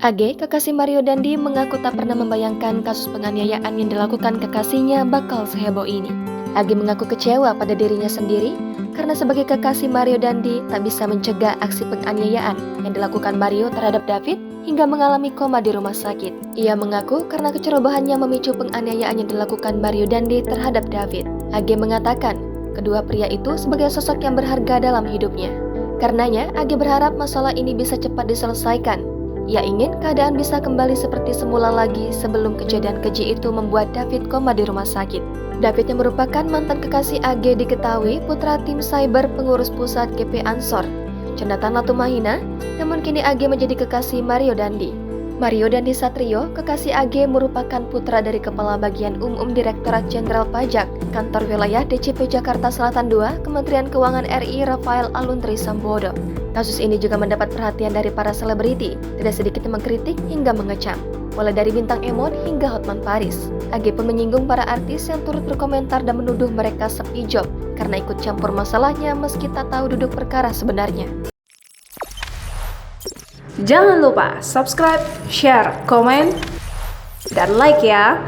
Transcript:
AG, kekasih Mario Dandi, mengaku tak pernah membayangkan kasus penganiayaan yang dilakukan kekasihnya bakal seheboh ini. AG mengaku kecewa pada dirinya sendiri karena sebagai kekasih Mario Dandi tak bisa mencegah aksi penganiayaan yang dilakukan Mario terhadap David hingga mengalami koma di rumah sakit. Ia mengaku karena kecerobohannya memicu penganiayaan yang dilakukan Mario Dandi terhadap David. AG mengatakan kedua pria itu sebagai sosok yang berharga dalam hidupnya. Karenanya, AG berharap masalah ini bisa cepat diselesaikan. Ia ingin keadaan bisa kembali seperti semula lagi sebelum kejadian keji itu membuat David koma di rumah sakit. David yang merupakan mantan kekasih AG diketahui putra tim cyber pengurus pusat GP Ansor, Jonathan Latumahina, namun kini AG menjadi kekasih Mario Dandi. Mario Dandi Satrio, kekasih AG, merupakan putra dari Kepala Bagian Umum Direktorat Jenderal Pajak, Kantor Wilayah DCP Jakarta Selatan II, Kementerian Keuangan RI Rafael Aluntri Sambodo. Kasus ini juga mendapat perhatian dari para selebriti, tidak sedikit yang mengkritik hingga mengecam, mulai dari bintang Emon hingga Hotman Paris. AG pun menyinggung para artis yang turut berkomentar dan menuduh mereka sepi job karena ikut campur masalahnya meski tak tahu duduk perkara sebenarnya. Jangan lupa subscribe, share, komen, dan like ya!